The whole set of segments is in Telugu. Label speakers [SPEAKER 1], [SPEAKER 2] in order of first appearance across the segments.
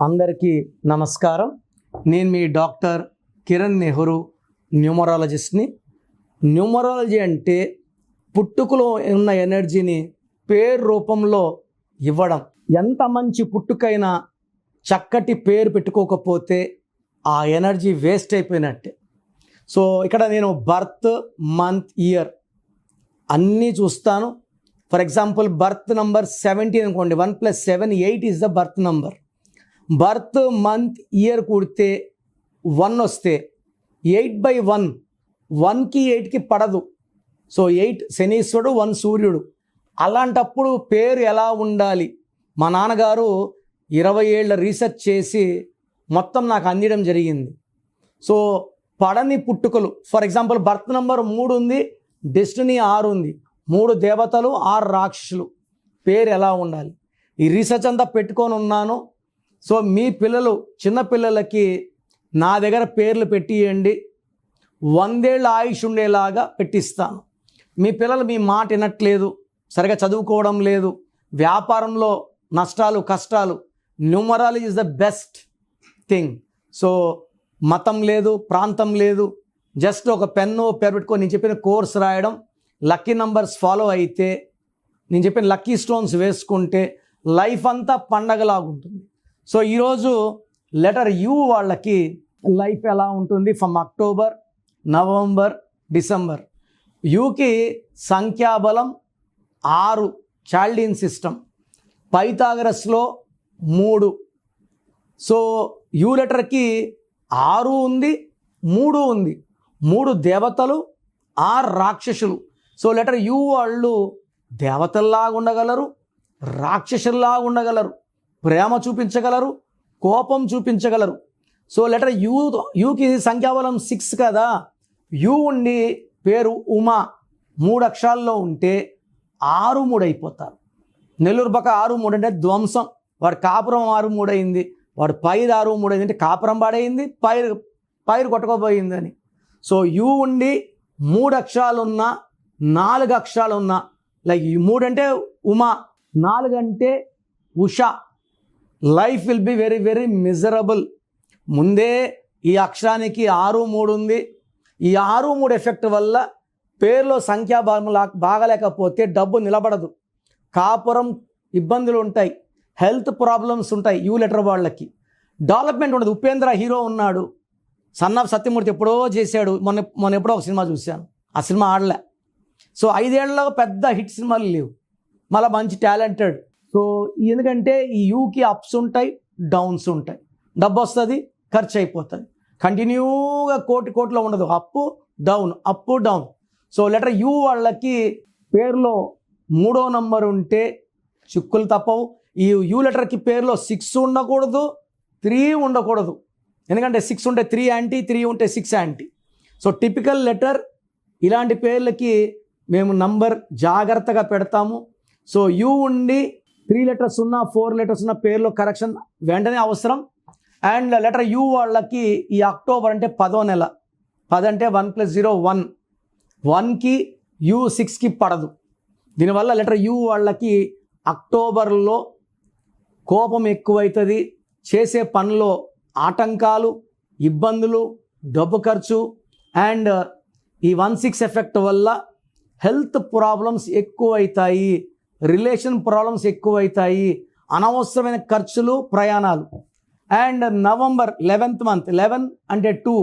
[SPEAKER 1] అందరికీ నమస్కారం. నేను మీ డాక్టర్ కిరణ్ నెహ్రూ, న్యూమరాలజిస్ట్ని. న్యూమరాలజీ అంటే పుట్టుకలో ఉన్న ఎనర్జీని పేరు రూపంలో ఇవ్వడం. ఎంత మంచి పుట్టుకైనా చక్కటి పేరు పెట్టుకోకపోతే ఆ ఎనర్జీ వేస్ట్ అయిపోయినట్టే. సో ఇక్కడ నేను బర్త్, మంత్, ఇయర్ అన్నీ చూస్తాను. ఫర్ ఎగ్జాంపుల్ బర్త్ నంబర్ 17 అనుకోండి, 1 + 7 8 is the birth number. Birth, month, year కూడితే 1 వస్తే 8/1, 1కి 8కి పడదు. సో 8 శనీశ్వరుడు, 1 సూర్యుడు. అలాంటప్పుడు పేరు ఎలా ఉండాలి? మా నాన్నగారు 20 ఏళ్ళ రీసెర్చ్ చేసి మొత్తం నాకు అందించడం జరిగింది. సో పడని పుట్టుకలు, ఫర్ ఎగ్జాంపుల్ బర్త్ నంబర్ 3 ఉంది, డెస్టినీ 6 ఉంది, 3 దేవతలు 6 రాక్షసులు, పేరు ఎలా ఉండాలి? ఈ రీసెర్చ్ అంతా పెట్టుకొని ఉన్నాను. సో మీ పిల్లలు, చిన్నపిల్లలకి నా దగ్గర పేర్లు పెట్టియండి, 100 ఏళ్ళ ఆయుష్ ఉండేలాగా పెట్టిస్తాను. మీ పిల్లలు మీ మాట వినట్లేదు, సరిగా చదువుకోవడం లేదు, వ్యాపారంలో నష్టాలు, కష్టాలు, numerology is the best thing. So మతం లేదు, ప్రాంతం లేదు, జస్ట్ ఒక పెన్ను పేరు పెట్టుకొని నేను చెప్పిన కోర్స్ రాయడం, లక్కీ నంబర్స్ ఫాలో అయితే, నేను చెప్పిన లక్కీ స్టోన్స్ వేసుకుంటే లైఫ్ అంతా పండగలాగుంటుంది. సో ఈరోజు లెటర్ యూ వాళ్ళకి లైఫ్ ఎలా ఉంటుంది ఫ్రమ్ అక్టోబర్, నవంబర్, డిసెంబర్. యూకి సంఖ్యాబలం 6, చాల్డీన్ సిస్టమ్, పైథాగరస్లో 3. సో యూ లెటర్కి 6 ఉంది, 3 ఉంది, 3 దేవతలు, 6 రాక్షసులు. సో లెటర్ యూ వాళ్ళు దేవతల్లాగా ఉండగలరు, రాక్షసుల్లాగా ఉండగలరు, ప్రేమ చూపించగలరు, కోపం చూపించగలరు. సో లెటర్ యూకి సంఖ్యాబలం 6 కదా. యూ ఉండి పేరు ఉమా 3 అక్షరాల్లో ఉంటే 6-3 అయిపోతారు. నెల్లూరు పక్క 6-3 అంటే ధ్వంసం. వాడు కాపురం 6-3 అయింది, వాడు పైరు 6-3 అయింది అంటే కాపురం పాడైంది, పైరు కొట్టుకోపోయిందని. సో యూ ఉండి 3 అక్షరాలున్నా, 4 అక్షరాలున్నా, లైక్ 3 అంటే ఉమా, 4 అంటే Usha, life will be very very miserable. ముందే ఈ అక్షరానికి 6-3 ఉంది. ఈ 6-3 ఎఫెక్ట్ వల్ల పేరులో సంఖ్యాబలం బాగలేకపోతే డబ్బు నిలబడదు, కాపురం ఇబ్బందులు ఉంటాయి, హెల్త్ ప్రాబ్లమ్స్ ఉంటాయి. యూ లెటర్ వాళ్ళకి డెవలప్మెంట్ ఉండదు. ఉపేంద్ర హీరో ఉన్నాడు, సన్ ఆఫ్ సత్యమూర్తి ఎప్పుడో చేశాడు, మొన్న ఎప్పుడో ఒక సినిమా చూశాను, ఆ సినిమా ఆడలే. సో 5 ఏళ్ళలో పెద్ద హిట్ సినిమాలు లేవు, మళ్ళీ మంచి టాలెంటెడ్. సో ఎందుకంటే ఈ యూకి అప్స్ ఉంటాయి, డౌన్స్ ఉంటాయి, డబ్బు వస్తుంది, ఖర్చు అయిపోతుంది, కంటిన్యూగా కోట్లో ఉండదు, అప్పు డౌన్, అప్పు డౌన్. సో లెటర్ యూ వాళ్ళకి పేరులో 3వ నంబర్ ఉంటే చిక్కులు తప్పవు. ఈ యూ లెటర్కి పేరులో 6 ఉండకూడదు, 3 ఉండకూడదు. ఎందుకంటే 6 ఉంటే 3 యాంటీ, 3 ఉంటే 6 యాంటీ. సో టిపికల్ లెటర్ ఇలాంటి పేర్లకి మేము నంబర్ జాగ్రత్తగా పెడతాము. సో యూ ఉండి 3 లెటర్స్ ఉన్న, 4 లెటర్స్ ఉన్న పేర్లో కరెక్షన్ వెంటనే అవసరం. అండ్ లెటర్ యూ వాళ్ళకి ఈ అక్టోబర్ అంటే 10వ నెల, 10 అంటే 1 + 0 1, 1కి యూ 6కి పడదు. దీనివల్ల లెటర్ యూ వాళ్ళకి అక్టోబర్లో కోపం ఎక్కువవుతుంది, చేసే పనిలో ఆటంకాలు, ఇబ్బందులు, డబ్బు ఖర్చు. అండ్ ఈ 1-6 ఎఫెక్ట్ వల్ల హెల్త్ ప్రాబ్లమ్స్ ఎక్కువవుతాయి, రిలేషన్ ప్రాబ్లమ్స్ ఎక్కువవుతాయి, అనవసరమైన ఖర్చులు, ప్రయాణాలు. అండ్ నవంబర్ 11th మంత్, 11 అంటే 2,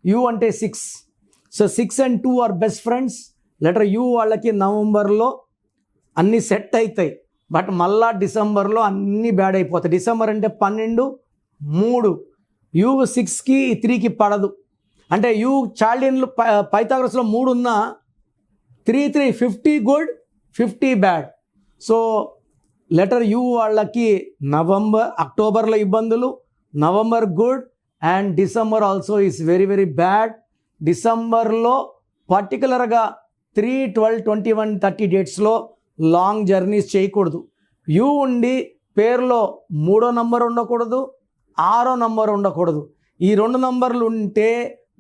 [SPEAKER 1] యూ అంటే 6. So 6 and 2 are best friends. Letter U వాళ్ళకి నవంబర్లో అన్నీ సెట్ అవుతాయి, బట్ మళ్ళా డిసెంబర్లో అన్నీ బ్యాడ్ అయిపోతాయి. డిసెంబర్ అంటే 12, 3, యూ 6కి 3కి పడదు. అంటే యూ చాల్డీన్లు పైథాగరస్లో 3 ఉన్నా 3 50 good, 50 bad. So letter U వాళ్ళకి అక్టోబర్లో ఇబ్బందులు, November good, and December also is very very bad. డిసెంబర్లో పర్టికులర్గా 3, 12, 21, 30 డేట్స్లో లాంగ్ జర్నీస్ చేయకూడదు. యూ ఉండి పేరులో 3వ నంబర్ ఉండకూడదు, 6వ నంబర్ ఉండకూడదు. ఈ 2 నంబర్లు ఉంటే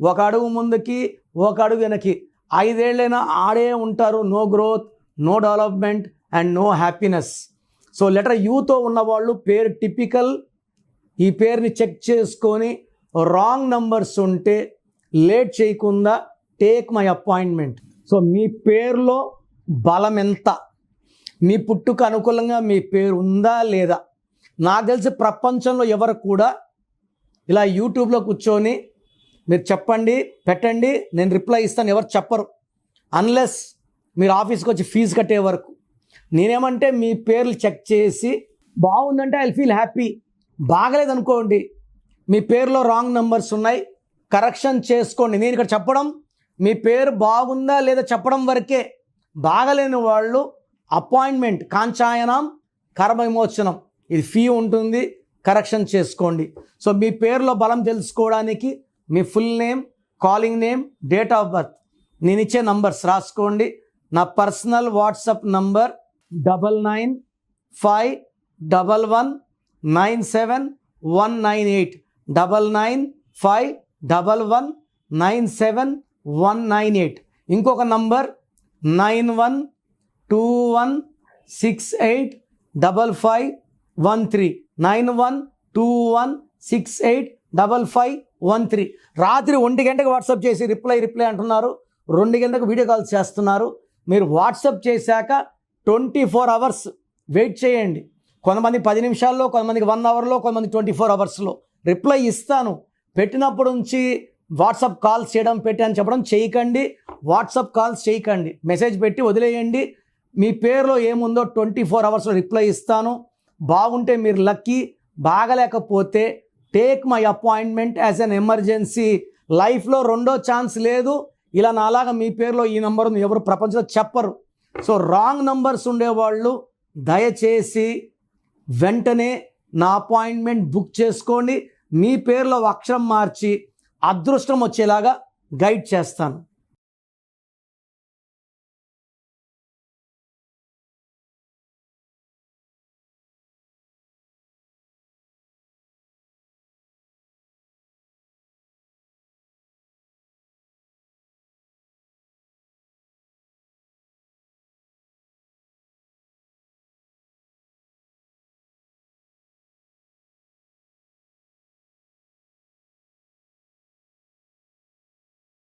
[SPEAKER 1] 1 అడుగు ముందుకి, 1 అడుగు వెనక్కి, 5 ఏళ్ళైనా ఆడే ఉంటారు. No growth, no development and no happiness. So letter యూతో ఉన్నవాళ్ళు పేరు టిపికల్ ఈ పేరుని చెక్ చేసుకొని రాంగ్ నంబర్స్ ఉంటే లేట్ చేయకుండా టేక్ మై అపాయింట్మెంట్. సో మీ పేరులో బలం ఎంత, మీ పుట్టుక అనుకూలంగా మీ పేరు ఉందా లేదా? నాకు తెలిసి ప్రపంచంలో ఎవరు కూడా ఇలా యూట్యూబ్లో కూర్చొని మీరు చెప్పండి పెట్టండి నేను రిప్లై ఇస్తాను ఎవరు చెప్పరు, అన్లెస్ మీరు ఆఫీస్కి వచ్చి ఫీజు కట్టే వరకు. నేనేమంటే మీ పేర్లు చెక్ చేసి బాగుందంటే ఐ ఫీల్ హ్యాపీ, బాగలేదనుకోండి మీ పేరులో రాంగ్ నెంబర్స్ ఉన్నాయి కరెక్షన్ చేసుకోండి. నేను ఇక్కడ చెప్పడం మీ పేరు బాగుందా లేదా చెప్పడం వరకే. బాగలేని వాళ్ళు అపాయింట్మెంట్ కాంచాయనం కర్మ విమోచనం ఇది ఫీ ఉంటుంది, కరెక్షన్ చేసుకోండి. సో మీ పేరులో బలం తెలుసుకోవడానికి మీ full name, calling name, date of birth, నేను ఇచ్చే నంబర్స్ రాసుకోండి. నా పర్సనల్ వాట్సాప్ నంబర్ 9951197198 9951197198. ఇంకొక నంబర్ 9121685513 9121685513. రాత్రి 1 గంటకు వాట్సాప్ చేసి రిప్లై అంటున్నారు, 2 గంటలకు వీడియో కాల్ చేస్తున్నారు. మీరు వాట్సాప్ చేశాక 24 అవర్స్ వెయిట్ చేయండి. కొంతమంది 10 నిమిషాల్లో, కొంతమందికి 1 అవర్లో, కొంతమంది 24 అవర్స్లో రిప్లై ఇస్తాను. పెట్టినప్పుడు నుంచి వాట్సాప్ కాల్స్ చేయడం పెట్టి అని చెప్పడం చేయకండి. వాట్సాప్ కాల్స్ చేయకండి, మెసేజ్ పెట్టి వదిలేయండి. మీ పేరులో ఏముందో 24 అవర్స్లో రిప్లై ఇస్తాను. బాగుంటే మీరు లక్కీ, బాగలేకపోతే take my appointment as an emergency. లైఫ్లో రెండో ఛాన్స్ లేదు. ఇలా నాలాగా మీ పేరులో ఈ నంబర్ ఉంది ఎవరు ప్రపంచంలో చెప్పరు. సో రాంగ్ నంబర్స్ ఉండేవాళ్ళు దయచేసి వెంటనే నా అపాయింట్మెంట్ బుక్ చేసుకోండి. మీ పేరులో అక్షరం మార్చి అదృష్టం వచ్చేలాగా గైడ్ చేస్తాను.